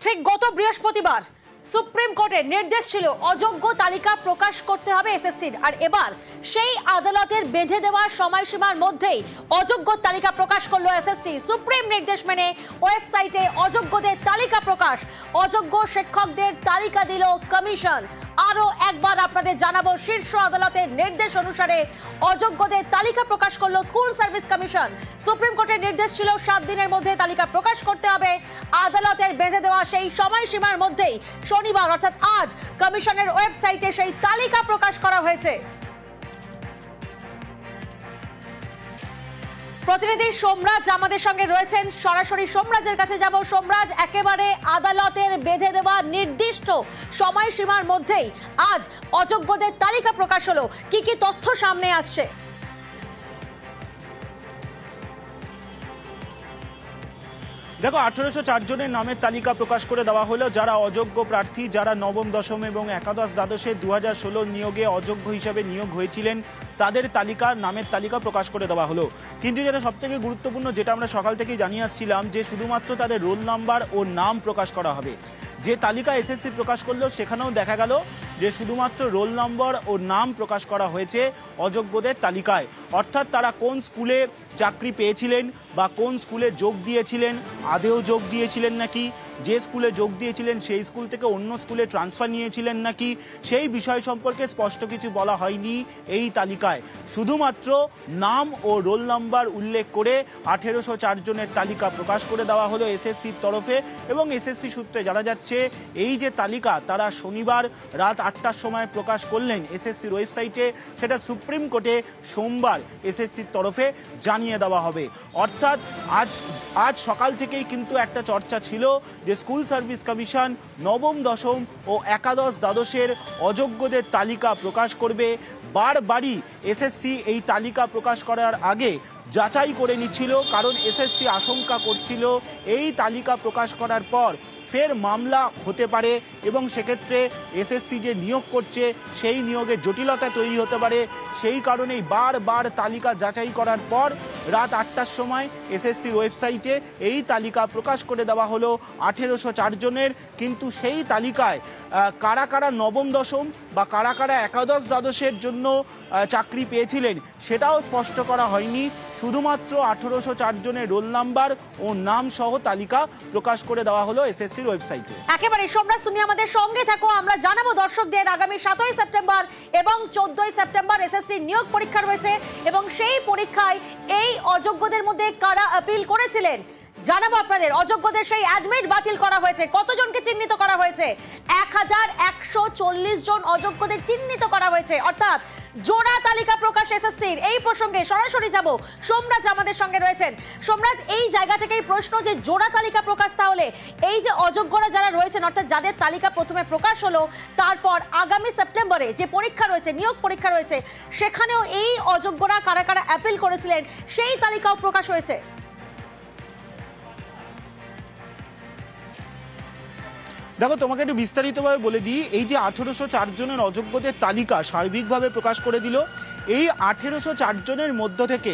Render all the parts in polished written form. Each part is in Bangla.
ঠিক গত বৃহস্পতিবার সুপ্রিম কোর্টের নির্দেশ ছিল অযোগ্য তালিকা প্রকাশ করতে হবে এসএসসির, আর এবার সেই আদালতের বেঁধে দেওয়া সময়সীমার মধ্যেই অযোগ্য তালিকা প্রকাশ করলো এসএসসি। সুপ্রিম নির্দেশ মেনে ওয়েবসাইটে অযোগ্যদের তালিকা প্রকাশ, অযোগ্য শিক্ষকদের তালিকা দিল কমিশন। আরো একবার আপনাদের জানাবো, শীর্ষ আদালতের নির্দেশ অনুসারে অযোগ্যদের তালিকা প্রকাশ করলো স্কুল সার্ভিস কমিশন। সুপ্রিম কোর্টের নির্দেশ ছিল 7 দিনের মধ্যে তালিকা প্রকাশ করতে হবে। আদালতের বেঁধে দেওয়া সেই সময়সীমার মধ্যেই শনিবার অর্থাৎ আজ কমিশনের ওয়েবসাইটে সেই তালিকা প্রকাশ করা হয়েছে। প্রতিনিধি সোমরাজ আমাদের সঙ্গে রয়েছেন, সরাসরি সোমরাজের কাছে যাব। সোমরাজ, একেবারে আদালতের বেঁধে দেওয়া নির্দিষ্ট সময়সীমার মধ্যেই আজ অযোগ্যদের তালিকা প্রকাশ হলো, কি কি তথ্য সামনে আসছে? দেখো, 1804 জনের নামের তালিকা প্রকাশ করে দেওয়া হলো, যারা অযোগ্য প্রার্থী, যারা নবম, দশম এবং একাদশ দ্বাদশে 2016 নিয়োগে অযোগ্য হিসাবে নিয়োগ হয়েছিলেন, তাদের নামের তালিকা প্রকাশ করে দেওয়া হলো। কিন্তু যেটা সবথেকে গুরুত্বপূর্ণ, যেটা আমরা সকাল থেকেই জানিয়ে আসছিলাম, যে শুধুমাত্র তাদের রোল নাম্বার ও নাম প্রকাশ করা হবে। যে তালিকা এসএসসি প্রকাশ করলো সেখানেও দেখা গেল যে শুধুমাত্র রোল নম্বর ও নাম প্রকাশ করা হয়েছে অযোগ্যদের তালিকায়। অর্থাৎ তারা কোন স্কুলে চাকরি পেয়েছিলেন বা কোন স্কুলে যোগ দিয়েছিলেন, আদেও যোগ দিয়েছিলেন নাকি, যে স্কুলে যোগ দিয়েছিলেন সেই স্কুল থেকে অন্য স্কুলে ট্রান্সফার নিয়েছিলেন নাকি, সেই বিষয় সম্পর্কে স্পষ্ট কিছু বলা হয়নি এই তালিকায়। শুধুমাত্র নাম ও রোল নাম্বার উল্লেখ করে 1804 জনের তালিকা প্রকাশ করে দেওয়া হলো এসএসসির তরফে। এবং এসএসসি সূত্রে জানা যাচ্ছে, এই যে তালিকা তারা শনিবার রাত 8টার সময় প্রকাশ করলেন এসএসসির ওয়েবসাইটে, সেটা সুপ্রিম কোর্টে সোমবার এসএসসির তরফে জানিয়ে দেওয়া হবে। অর্থাৎ আজ সকাল থেকেই কিন্তু একটা চর্চা ছিল যে স্কুল সার্ভিস কমিশন নবম, দশম ও একাদশ দ্বাদশের অযোগ্যদের তালিকা প্রকাশ করবে। বারবারই এসএসসি এই তালিকা প্রকাশ করার আগে যাচাই করে নিচ্ছিল, কারণ এসএসসি আশঙ্কা করছিল এই তালিকা প্রকাশ করার পর ফের মামলা হতে পারে এবং সেক্ষেত্রে এসএসসি যে নিয়োগ করছে সেই নিয়োগে জটিলতা তৈরি হতে পারে। সেই কারণেই বারবার তালিকা যাচাই করার পর রাত 8টার সময় এসএসসির ওয়েবসাইটে এই তালিকা প্রকাশ করে দেওয়া হলো 1804 জনের। কিন্তু সেই তালিকায় কারা কারা নবম, দশম বা কারা কারা একাদশ দ্বাদশের জন্য চাকরি পেয়েছিলেন সেটাও স্পষ্ট করা হয়নি। শুধুমাত্র 1804 জনের রোল নাম্বার ও নাম সহ তালিকা প্রকাশ করে দেওয়া হলো এসএসসির ওয়েবসাইটে। একেবারে সোমরাজ, তুমি আমাদের সঙ্গে থাকো, আমরা জানাবো দর্শকদের আগামী 7ই সেপ্টেম্বর এবং 14ই সেপ্টেম্বর এসএসসি নিয়োগ পরীক্ষা রয়েছে এবং সেই পরীক্ষায় এই অযোগ্যদের মধ্যে কারা আপিল করেছিলেন জানাবো আপনাদের। অযোগ্যদের সেই অ্যাডমিট বাতিল করা হয়েছে। কতজনকে চিহ্নিত করা হয়েছে? 1140 জন অযোগ্যদের চিহ্নিত করা হয়েছে, অর্থাৎ জোড়া তালিকা প্রকাশ এসএসসির। এই প্রসঙ্গে সরাসরি যাব, সোমরাজ আমাদের সঙ্গে রয়েছেন। সোমরাজ, এই জায়গা থেকেই প্রশ্ন যে জোড়া তালিকা প্রকাশ, তাহলে এই যে অযোগ্যরা যারা রয়েছেন, অর্থাৎ যাদের তালিকা প্রথমে প্রকাশ হলো, তারপর আগামী সেপ্টেম্বরে যে পরীক্ষা রয়েছে, নিয়োগ পরীক্ষা রয়েছে, সেখানেও এই অযোগ্যরা কারা কারা অ্যাপিল করেছিলেন সেই তালিকাও প্রকাশ হয়েছে। দেখো, তোমাকে একটু বিস্তারিতভাবে বলে দিই। এই যে 1804 জনের অযোগ্যদের তালিকা সার্বিকভাবে প্রকাশ করে দিল, এই 1804 জনের মধ্য থেকে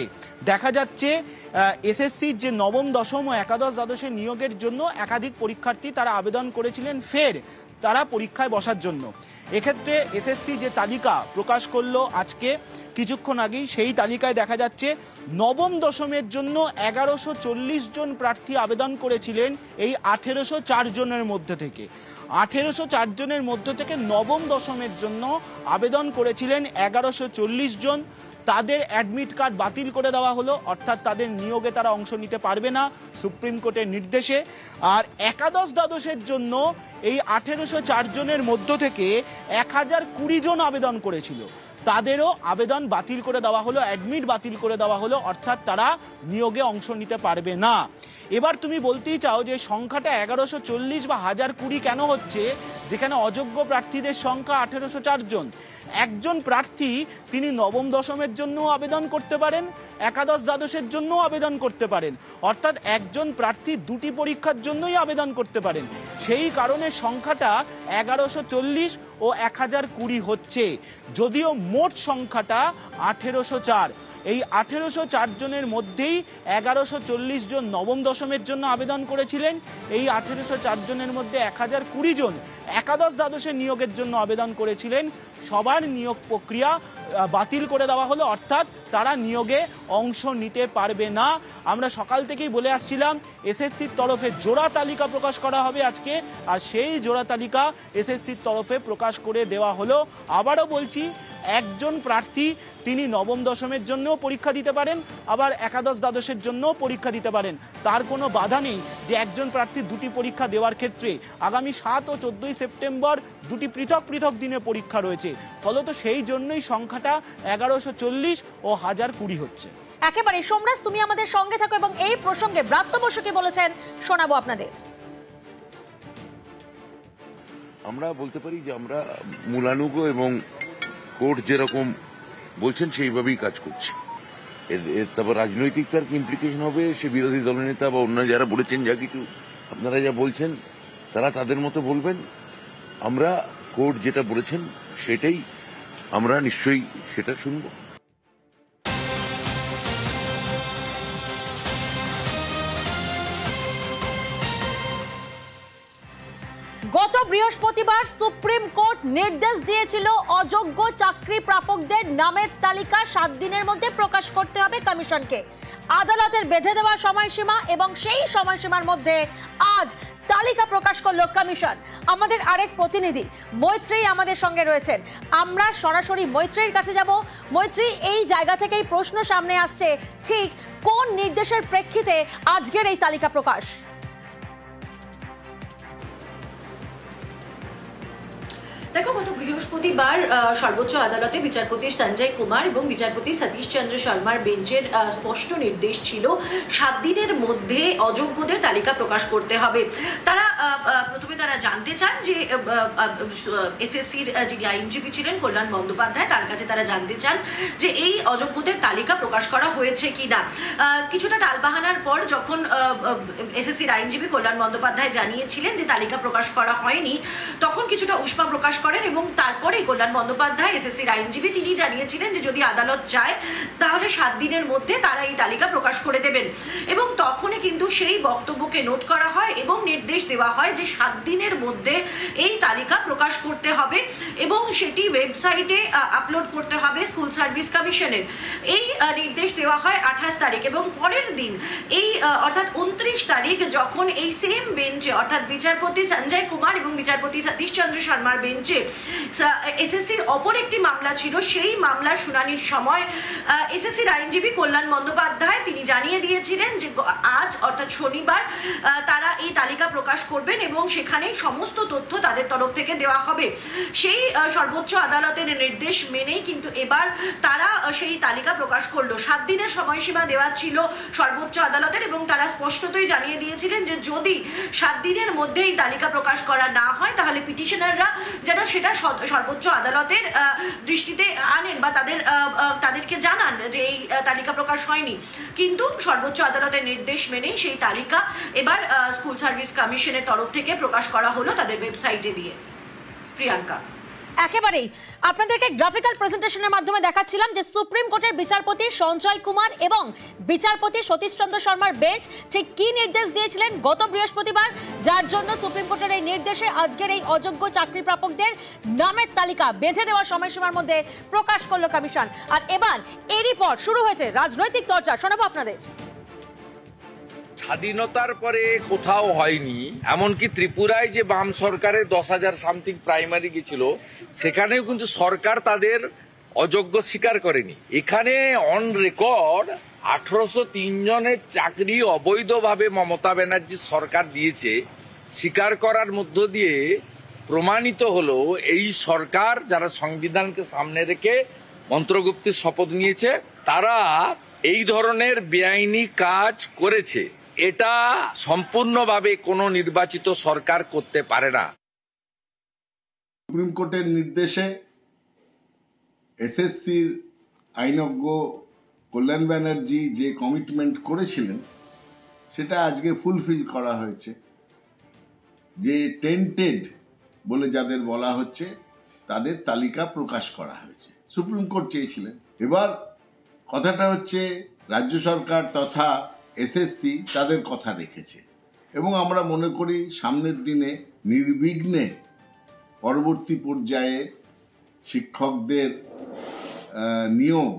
দেখা যাচ্ছে এসএসসির যে নবম, দশম ও একাদশ দ্বাদশের নিয়োগের জন্য একাধিক পরীক্ষার্থী তারা আবেদন করেছিলেন ফের তারা পরীক্ষায় বসার জন্য। এক্ষেত্রে এসএসসি যে তালিকা প্রকাশ করলো আজকে কিছুক্ষণ আগেই, সেই তালিকায় দেখা যাচ্ছে নবম, দশমের জন্য 1140 জন প্রার্থী আবেদন করেছিলেন এই 1804 জনের মধ্যে থেকে। 1804 জনের মধ্য থেকে নবম, দশমের জন্য আবেদন করেছিলেন 1140 জন। তাদের অ্যাডমিট কার্ড বাতিল করে দেওয়া হলো, অর্থাৎ তাদের নিয়োগে তারা অংশ নিতে পারবে না সুপ্রিম কোর্টের নির্দেশে। আর একাদশ দ্বাদশের জন্য এই 1804 জনের মধ্য থেকে 1020 জন আবেদন করেছিল, তাদেরও আবেদন বাতিল করে দেওয়া হলো, অ্যাডমিট বাতিল করে দেওয়া হলো, অর্থাৎ তারা নিয়োগে অংশ নিতে পারবে না। এবার তুমি বলতেই চাও যে সংখ্যাটা 1140 বা 1020 কেন হচ্ছে, যেখানে অযোগ্য প্রার্থীদের সংখ্যা 1804 জন। একজন প্রার্থী তিনি নবম, দশমের জন্য আবেদন করতে পারেন, একাদশ দ্বাদশের জন্য আবেদন করতে পারেন, অর্থাৎ একজন প্রার্থী দুটি পরীক্ষার জন্যই আবেদন করতে পারেন। সেই কারণে সংখ্যাটা 1140 ও 1020 হচ্ছে, যদিও মোট সংখ্যাটা 1804। এই 1804 জনের মধ্যেই 1140 জন নবম দশমের জন্য আবেদন করেছিলেন। এই 1804 জনের মধ্যে 1020 জন একাদশ দ্বাদশের নিয়োগের জন্য আবেদন করেছিলেন। সবার নিয়োগ প্রক্রিয়া বাতিল করে দেওয়া হলো, অর্থাৎ তারা নিয়োগে অংশ নিতে পারবে না। আমরা সকাল থেকেই বলে আসছিলাম এসএসসির তরফে জোড়া তালিকা প্রকাশ করা হবে আজকে, আর সেই জোড়া তালিকা এসএসসির তরফে প্রকাশ করে দেওয়া হলো। আবারও বলছি, একজন প্রার্থী তিনি নবম দশমের জন্যও পরীক্ষা দিতে পারেন, আবার একাদশ দ্বাদশের জন্যও পরীক্ষা দিতে পারেন। তার কোনো বাধা নেই যে একজন প্রার্থী দুটি পরীক্ষা দেওয়ার ক্ষেত্রে। আগামী 7 ও 14 সেপ্টেম্বর দুটি পৃথক পৃথক দিনে পরীক্ষা রয়েছে, ফলত সেই জন্যই সংখ্যাটা 1140 ও 1020 হচ্ছে। একেবারে সোমরাজ, তুমি আমাদের সঙ্গে থাকো এবং এই প্রসঙ্গে ব্রাত্য বসু কি বলেছেন শোনাবো আপনাদের। আমরা বলতে পারি যে আমরা মূলানুগ এবং কোর্ট যেরকম বলছেন সেইভাবেই কাজ করছি। এর তারপর রাজনৈতিক তার কি ইমপ্লিকেশন হবে সে বিরোধী দলনেতা বা অন্য যারা বলেছেন, যা কিছু আপনারা যা বলছেন তারা তাদের মতো বলবেন। আমরা কোর্ট যেটা বলেছেন সেটাই আমরা নিশ্চয়ই সেটা শুনবো। গত বৃহস্পতিবার সুপ্রিম কোর্ট নির্দেশ দিয়েছিল অযোগ্য চাকরি প্রাপকদের নামের তালিকা 7 দিনের মধ্যে প্রকাশ করতে হবে কমিশনকে। আদালতের বেঁধে দেওয়া সময়সীমা এবং সেই সময়সীমার মধ্যে আজ তালিকা প্রকাশ করলো কমিশন। আমাদের আরেক প্রতিনিধি মৈত্রেয়ী আমাদের সঙ্গে রয়েছেন, আমরা সরাসরি মৈত্রেয়ীর কাছে যাব। মৈত্রেয়ী, এই জায়গা থেকেই প্রশ্ন সামনে আসছে, ঠিক কোন নির্দেশের প্রেক্ষিতে আজকের এই তালিকা প্রকাশ? দেখো, গত বৃহস্পতিবার সর্বোচ্চ আদালতে বিচারপতি সঞ্জয় কুমার এবং বিচারপতি সতীশ চন্দ্র শর্মার বেঞ্চের স্পষ্ট নির্দেশ ছিল 7 দিনের মধ্যে অযোগ্যদের তালিকা প্রকাশ করতে হবে। তারা প্রথমে জানতে চান যে এসএসসির যিনি আইনজীবী ছিলেন কল্যাণ বন্দ্যোপাধ্যায়, তার কাছে তারা জানতে চান যে এই অযোগ্যদের তালিকা প্রকাশ করা হয়েছে কিনা। কিছুটা টালবাহানার পর যখন এসএসসির আইনজীবী কল্যাণ বন্দ্যোপাধ্যায় জানিয়েছিলেন যে তালিকা প্রকাশ করা হয়নি, তখন কিছুটা উষ্মা প্রকাশ করেন এবং তারপরে কল্যাণ বন্দ্যোপাধ্যায় এসএসসির আইনজীবী তিনি জানিয়েছিলেন যে যদি আদালত চায় তাহলে 7 দিনের মধ্যে তারা এই তালিকা প্রকাশ করে দেবেন। এবং তখনই কিন্তু সেই বক্তব্যকে নোট করা হয় এবং নির্দেশ দেওয়া হয় যে 7 দিনের মধ্যে এই তালিকা প্রকাশ করতে হবে এবং সেটি ওয়েবসাইটে আপলোড করতে হবে স্কুল সার্ভিস কমিশনের। এই নির্দেশ দেওয়া হয় 28 তারিখ এবং পরের দিন এই অর্থাৎ 29 তারিখ যখন এই সেম বেঞ্চে অর্থাৎ বিচারপতি সঞ্জয় কুমার এবং বিচারপতি সতীশ চন্দ্র শর্মার বেঞ্চে এসএসসির অপর একটি মামলা ছিল, সেই মামলার শুনানির সময় এসএসসির আইনজীবী কল্যাণ বন্দ্যোপাধ্যায় তিনি জানিয়ে দিয়েছিলেন যে আজ অর্থাৎ শনিবার তারা এই তালিকা প্রকাশ করবেন এবং সেখানে সমস্ত তথ্য তাদের তরফ থেকে দেওয়া হবে। সেই সর্বোচ্চ আদালতের নির্দেশ মেনেই কিন্তু এবার তারা সেই তালিকা প্রকাশ করলো। 7 দিনের সময়সীমা দেওয়া ছিল সর্বোচ্চ আদালতের এবং তারা স্পষ্টতই জানিয়ে দিয়েছিলেন যে যদি 7 দিনের মধ্যে এই তালিকা প্রকাশ করা না হয় তাহলে পিটিশনাররা যেন সেটা সর্বোচ্চ আদালতের দৃষ্টিতে আনেন বা তাদেরকে জানান যে এই তালিকা প্রকাশ হয়নি। কিন্তু সর্বোচ্চ আদালতের নির্দেশ মেনেই সেই তালিকা এবার স্কুল সার্ভিস কমিশনের তরফ থেকে প্রকাশ করা হলো তাদের ওয়েবসাইটে দিয়ে। প্রিয়াঙ্কা, একেবারেই আপনাদেরকে গ্রাফিক্যাল প্রেজেন্টেশনের মাধ্যমে দেখাচ্ছিলাম যে সুপ্রিম কোর্টের বিচারপতি সঞ্জয় কুমার এবং বিচারপতি সতীশ চন্দ্র শর্মার বেঞ্চ ঠিক কি নির্দেশ দিয়েছিলেন গত বৃহস্পতিবার, যার জন্য সুপ্রিম কোর্টের এই নির্দেশে আজকের এই অযোগ্য চাকরি প্রাপকদের নামের তালিকা বেঁধে দেওয়ার সময়সীমার মধ্যে প্রকাশ করলো কমিশন। আর এবার এরই পর শুরু হয়েছে রাজনৈতিক চর্চা, শোনাবো আপনাদের। স্বাধীনতার পরে কোথাও হয়নি, এমনকি ত্রিপুরায় যে বাম সরকারের 10,000 সামথিং প্রাইমারি গেছিল সেখানেও কিন্তু সরকার তাদের অযোগ্য স্বীকার করেনি। এখানে অন রেকর্ড 1803 জনের চাকরি অবৈধভাবে মমতা ব্যানার্জির সরকার দিয়েছে। স্বীকার করার মধ্য দিয়ে প্রমাণিত হলো এই সরকার যারা সংবিধানকে সামনে রেখে মন্ত্রগুপ্তির শপথ নিয়েছে তারা এই ধরনের বেআইনি কাজ করেছে। এটা সম্পূর্ণভাবে কোনো নির্বাচিত সরকার করতে পারে না। সুপ্রিম কোর্টের নির্দেশে এসএসসির আইনজ্ঞ কল্যাণ ব্যানার্জি যে কমিটমেন্ট করেছিলেন সেটা আজকে ফুলফিল করা হয়েছে। যে টেন্টেড বলে যাদের বলা হচ্ছে তাদের তালিকা প্রকাশ করা হয়েছে। সুপ্রিম কোর্ট চেয়েছিলেন, এবার কথাটা হচ্ছে রাজ্য সরকার তথা এসএসসি তাদের কথা রেখেছে এবং আমরা মনে করি সামনের দিনে নির্বিঘ্নে পরবর্তী পর্যায়ে শিক্ষকদের নিয়োগ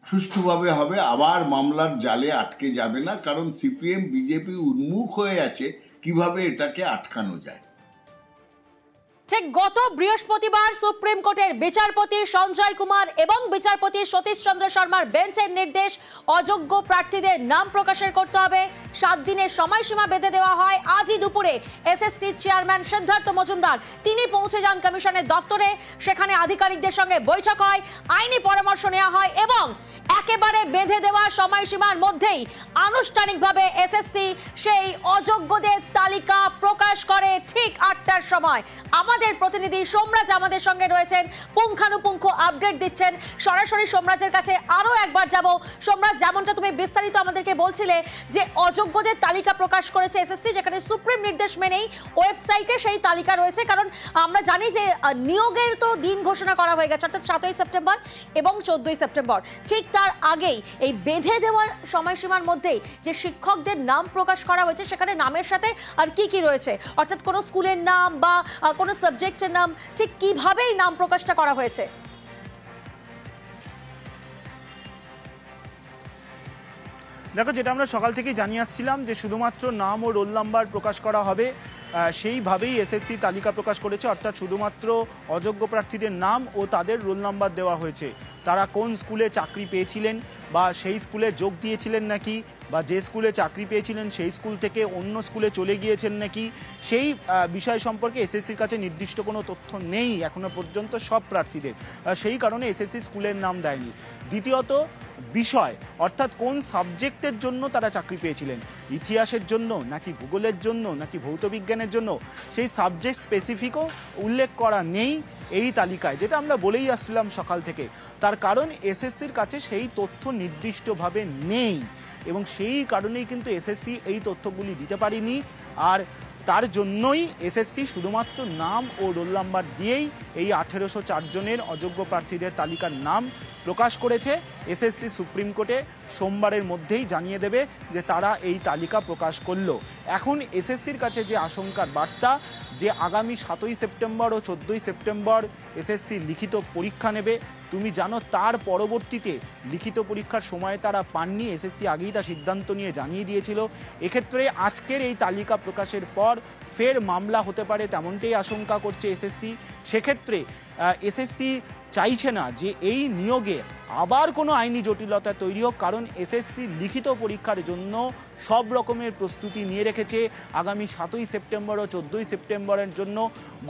সুষ্ঠুভাবে হবে, আবার মামলার জালে আটকে যাবে না, কারণ সিপিএম বিজেপি উন্মুখ হয়ে আছে কিভাবে এটাকে আটকানো যায়। ঠিক গত বৃহস্পতিবার সুপ্রিম কোর্টের বিচারপতি সঞ্জয় কুমার এবং বিচারপতি সতীশ চন্দ্র শর্মার বেঞ্চের নির্দেশ অযোগ্য প্রার্থীদের নাম প্রকাশের করতে হবে 7 দিনের সময়সীমা বেঁধে দেওয়া হয়। আজই দুপুরে এসএসসি চেয়ারম্যান সিদ্ধার্থ মজুমদার তিনি পৌঁছে যান কমিশনের দফতরে, সেখানে আধিকারিকদের সঙ্গে বৈঠক হয়, আইনি পরামর্শ নেওয়া হয় এবং একেবারে বেঁধে দেওয়া সময়সীমার মধ্যেই আনুষ্ঠানিকভাবে এসএসসি সেই অযোগ্যদের তালিকা প্রকাশ করে ঠিক 8টার সময়। আমাদের প্রতিনিধি সোমরাজ আমাদের সঙ্গে রয়েছেন, পুঙ্খানুপুঙ্খ আপডেট দিচ্ছেন। সরাসরি সোমরাজের কাছে আরো একবার যাব। সোমরাজ, যেমনটা তুমি বিস্তারিত আমাদেরকে বলছিলে যে অযোগ্যদের তালিকা প্রকাশ করেছে এসএসসি, যেখানে সুপ্রিম নির্দেশ মেনেই ওয়েবসাইটে সেই তালিকা রয়েছে, কারণ আমরা জানি যে নিয়োগের তো দিন ঘোষণা করা হয়ে গেছে, অর্থাৎ 7ই সেপ্টেম্বর এবং 14ই সেপ্টেম্বর। ঠিক তার আগেই এই বেঁধে দেওয়ার সময়সীমার মধ্যেই যে শিক্ষকদের নাম প্রকাশ করা হয়েছে, সেখানে নামের সাথে আর কি কি রয়েছে, অর্থাৎ কোনো স্কুলের নাম বা কোনো সাবজেক্টের নাম, ঠিক কিভাবে এই নাম প্রকাশটা করা হয়েছে? দেখো, যেটা আমরা সকাল থেকেই জানিয়ে আসছিলাম যে শুধুমাত্র নাম ও রোল নাম্বার প্রকাশ করা হবে, সেইভাবেই এসএসসি তালিকা প্রকাশ করেছে, অর্থাৎ শুধুমাত্র অযোগ্য প্রার্থীদের নাম ও তাদের রোল নাম্বার দেওয়া হয়েছে। তারা কোন স্কুলে চাকরি পেয়েছিলেন বা সেই স্কুলে যোগ দিয়েছিলেন নাকি, বা যে স্কুলে চাকরি পেয়েছিলেন সেই স্কুল থেকে অন্য স্কুলে চলে গিয়েছেন নাকি, সেই বিষয় সম্পর্কে এসএসসির কাছে নির্দিষ্ট কোনো তথ্য নেই এখনো পর্যন্ত সব প্রার্থীদের। সেই কারণে এসএসসি স্কুলের নাম দেয়নি। দ্বিতীয়ত বিষয়, অর্থাৎ কোন সাবজেক্টের জন্য তারা চাকরি পেয়েছিলেন, ইতিহাসের জন্য নাকি ভূগোলের জন্য নাকি ভৌতবিজ্ঞানের জন্য, সেই সাবজেক্ট স্পেসিফিকও উল্লেখ করা নেই এই তালিকায়, যেটা আমরা বলেই আসছিলাম সকাল থেকে। তার কারণ এসএসসির কাছে সেই তথ্য নির্দিষ্টভাবে নেই এবং সেই কারণেই কিন্তু এসএসসি এই তথ্যগুলি দিতে পারেনি। আর তার জন্যই এসএসসি শুধুমাত্র নাম ও রোল নাম্বার দিয়েই এই 1804 জনের অযোগ্য প্রার্থীদের তালিকার নাম প্রকাশ করেছে। এসএসসি সুপ্রিম কোর্টে সোমবারের মধ্যেই জানিয়ে দেবে যে তারা এই তালিকা প্রকাশ করলো। এখন এসএসসির কাছে যে আশঙ্কার বার্তা, যে আগামী 7ই সেপ্টেম্বর ও 14ই সেপ্টেম্বর এসএসসি লিখিত পরীক্ষা নেবে। তুমি জানো তার পরবর্তীতে লিখিত পরীক্ষার সময় তারা পাননি, এসএসসি আগেই তা সিদ্ধান্ত নিয়ে জানিয়ে দিয়েছিল। এক্ষেত্রে আজকের এই তালিকা প্রকাশের পর ফের মামলা হতে পারে, তেমনটাই আশঙ্কা করছে এসএসসি। সেক্ষেত্রে এসএসসি চাইছে না যে এই নিয়োগে আবার কোনো আইনি জটিলতা তৈরি হোক, কারণ এসএসসি লিখিত পরীক্ষার জন্য সব রকমের প্রস্তুতি নিয়ে রেখেছে। আগামী 7ই সেপ্টেম্বর ও 14ই সেপ্টেম্বরের জন্য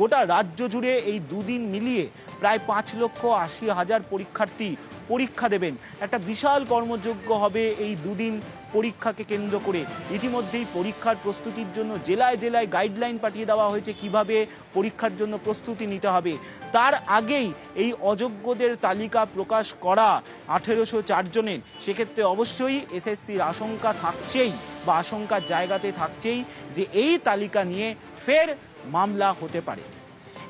গোটা রাজ্য জুড়ে এই দুদিন মিলিয়ে প্রায় 5,80,000 পরীক্ষার্থী পরীক্ষা দেবেন। একটা বিশাল কর্মযজ্ঞ হবে এই দুদিন পরীক্ষাকে কেন্দ্র করে। ইতিমধ্যেই পরীক্ষার প্রস্তুতির জন্য জেলায় জেলায় গাইডলাইন পাঠিয়ে দেওয়া হয়েছে কিভাবে পরীক্ষার জন্য প্রস্তুতি নিতে হবে। তার আগেই এই অযোগ্যদের তালিকা প্রকাশ করা 1804 জনের, সেক্ষেত্রে অবশ্যই এসএসসির আশঙ্কা থাকছেই বা আশঙ্কার জায়গাতে থাকছেই যে এই তালিকা নিয়ে ফের মামলা হতে পারে।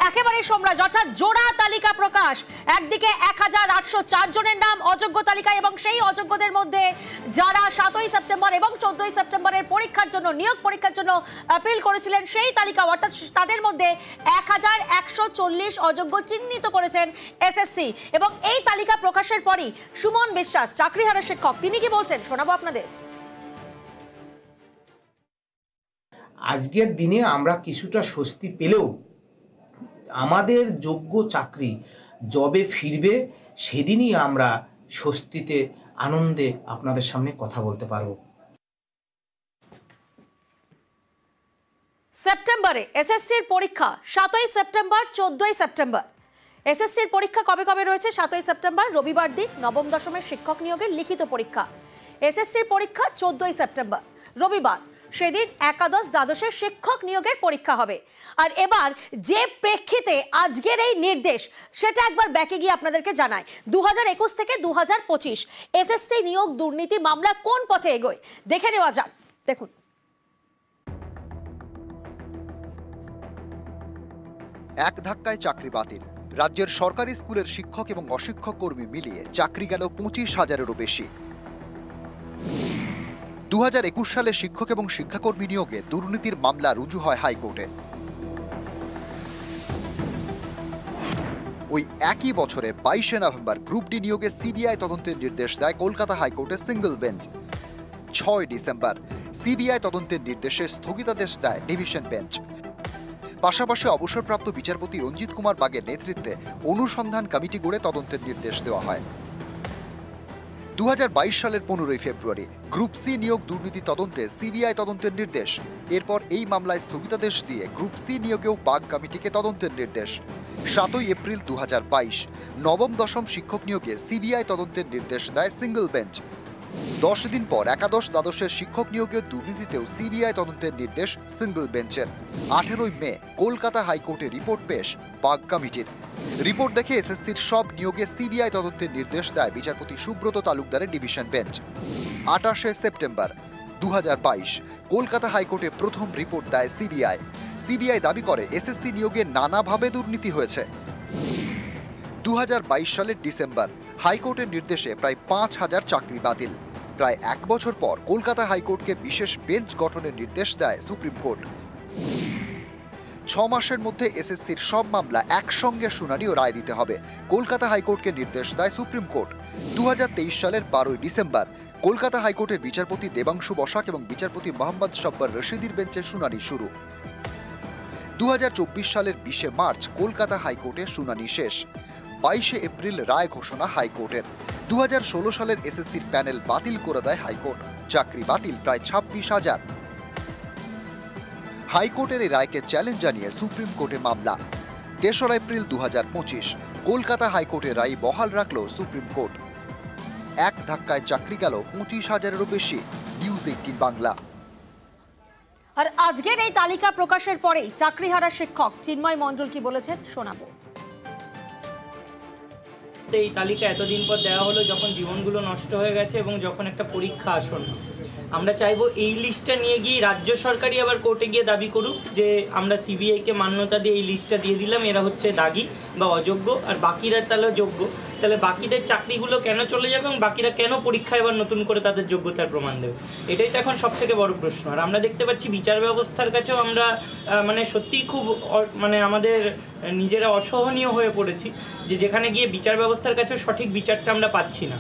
একেবারে সোমরাজ, অর্থাৎ জোড়া তালিকা প্রকাশ, একদিকে 1804 জনের নাম অযোগ্য তালিকায় এবং সেই অযোগ্যদের মধ্যে যারা 7ই সেপ্টেম্বর এবং 14ই সেপ্টেম্বরের পরীক্ষার জন্য নিয়োগ পরীক্ষার জন্য আপিল করেছিলেন সেই তালিকা, অর্থাৎ তাদের মধ্যে 1140 অযোগ্য চিহ্নিত করেছেন এসএসসি। এবং এই তালিকা প্রকাশের পরই সুমন বিশ্বাস, চাকরিহারা শিক্ষক, তিনি কি বলছেন শোনাবো আপনাদের। আজকের দিনে আমরা কিছুটা স্বস্তি পেলেও আমাদের যোগ্য চাকরি জবে ফিরবে সেদিনই আমরা স্বস্তিতে আনন্দে আপনাদের সামনে কথা বলতে পারবো। সেপ্টেম্বরে এসএসসির পরীক্ষা 7ই সেপ্টেম্বর 14ই সেপ্টেম্বর। এসএসসির পরীক্ষা কবে কবে রয়েছে? 7ই সেপ্টেম্বর রবিবার দিন নবম দশমের শিক্ষক নিয়োগের লিখিত পরীক্ষা। এসএসসির পরীক্ষা 14ই সেপ্টেম্বর রবিবার, সেদিন একাদশ দ্বাদশের শিক্ষক নিয়োগের পরীক্ষা হবে। আর এবার যে প্রেক্ষিতে আজকের এই নির্দেশ, সেটা একবার ব্যাকে গিয়ে আপনাদেরকে জানায়। 2021 থেকে 2025 এসএসসি নিয়োগ দুর্নীতি মামলা কোন পথে এগোয় দেখে নেওয়া যাক। দেখুন, এক ধাক্কায় চাকরি বাতিল, রাজ্যের সরকারি স্কুলের শিক্ষক এবং অশিক্ষক কর্মী মিলিয়ে চাকরি গেল 25,000-এরও বেশি। 2021 সালে শিক্ষক এবং শিক্ষাকর্মী নিয়োগে দুর্নীতির মামলা রুজু হয় হাইকোর্টে। ওই একই বছরের 22শে নভেম্বর গ্রুপ ডি নিয়োগে সিবিআই তদন্তের নির্দেশ দেয় কলকাতা হাইকোর্টের সিঙ্গল বেঞ্চ। 6 ডিসেম্বর সিবিআই তদন্তের নির্দেশে স্থগিতাদেশ দেয় ডিভিশন বেঞ্চ। পাশাপাশি অবসরপ্রাপ্ত বিচারপতি রঞ্জিত কুমার বাগের নেতৃত্বে অনুসন্ধান কমিটি গড়ে তদন্তের নির্দেশ দেওয়া হয়। 2022 সালের 15 ফেব্রুয়ারি গ্রুপ সি নিয়োগ দুর্নীতি তদন্তে সিবিআই তদন্তের নির্দেশ। এরপর এই মামলায় স্থগিতাদেশ দিয়ে গ্রুপ সি নিয়োগেও বাগ কমিটিকে তদন্তের নির্দেশ। 7 এপ্রিল 2022 নবম দশম শিক্ষক নিয়োগে সিবিআই তদন্তের নির্দেশ দেয় সিঙ্গল বেঞ্চ। 10 দিন পর একাদশ দ্বাদশের শিক্ষক নিয়োগের দুর্নীতিতেও সিবিআই তদন্তের নির্দেশ সিঙ্গল বেঞ্চের। 18 মে কলকাতা হাইকোর্টে রিপোর্ট পেশ বাগ কমিটির। রিপোর্ট দেখে এসএসসির সব নিয়োগে সিবিআই তদন্তের নির্দেশ দেয় বিচারপতি সুব্রত তালুকদারের ডিভিশন বেঞ্চ। 28 সেপ্টেম্বর 2022 কলকাতা হাইকোর্টে প্রথম রিপোর্ট দেয় সিবিআই। সিবিআই দাবি করে এসএসসি নিয়োগে নানাভাবে দুর্নীতি হয়েছে। 2022 সালের ডিসেম্বর হাইকোর্টের নির্দেশে প্রায় 5,000 চাকরি বাতিল। প্রায় 1 বছর পর কলকাতা হাইকোর্টকে বিশেষ বেঞ্চ গঠনের নির্দেশ দেয় সুপ্রিম কোর্ট। 6 মাসের মধ্যে এসএসসির সব মামলা একসঙ্গে শুনানি ও রায় দিতে হবে কলকাতা হাইকোর্টকে নির্দেশ দেয় সুপ্রিম কোর্ট। 2023 সালের 12 ডিসেম্বর কলকাতা হাইকোর্টের বিচারপতি দেবাংশু বসাক এবং বিচারপতি মোহাম্মদ সব্বর রশিদির বেঞ্চে শুনানি শুরু। 2024 সালের 20 মার্চ কলকাতা হাইকোর্টে শুনানি শেষ। 22 এপ্রিল রায় ঘোষণা হাইকোর্টের। 2016 সালের এসএসসির প্যানেল বাতিল করে দেয় হাইকোর্ট। চাকরি বাতিল প্রায় 26,000। হাইকোর্টের এই রায়কে চ্যালেঞ্জ জানিয়ে সুপ্রিম কোর্টে মামলা। 3 এপ্রিল 2025 কলকাতা হাইকোর্টের রায় বহাল রাখল সুপ্রিম কোর্ট। এক ধাক্কায় চাকরি গেল 25,000-এরও বেশি। নিউজ 18 বাংলা। আর আজকের এই তালিকা প্রকাশের পরেই চাকরিহারা শিক্ষক চিন্ময় মণ্ডল কি বলেছেন শোনাবো। এই তালিকা এতদিন পর দেওয়া হলো, যখন জীবনগুলো নষ্ট হয়ে গেছে এবং যখন একটা পরীক্ষা আসন্ন। আমরা চাইবো এই লিস্টটা নিয়ে গিয়ে রাজ্য সরকারই আবার কোর্টে গিয়ে দাবি করুক যে আমরা সিবিআইকে মান্যতা দিয়ে এই লিস্টটা দিয়ে দিলাম, এরা হচ্ছে দাগী বা অযোগ্য, আর বাকিরা তাহলে যোগ্য। তাহলে বাকিদের চাকরিগুলো কেন চলে যাবে এবং বাকিরা কেন পরীক্ষায় এবার নতুন করে তাদের যোগ্যতার প্রমাণ দেবে? এটাই তো এখন সব থেকে বড় প্রশ্ন। আর আমরা দেখতে পাচ্ছি বিচার ব্যবস্থার কাছেও আমরা সত্যিই খুব আমাদের নিজেরা অসহনীয় হয়ে পড়েছি যে যেখানে গিয়ে বিচার ব্যবস্থার কাছেও সঠিক বিচারটা আমরা পাচ্ছি না।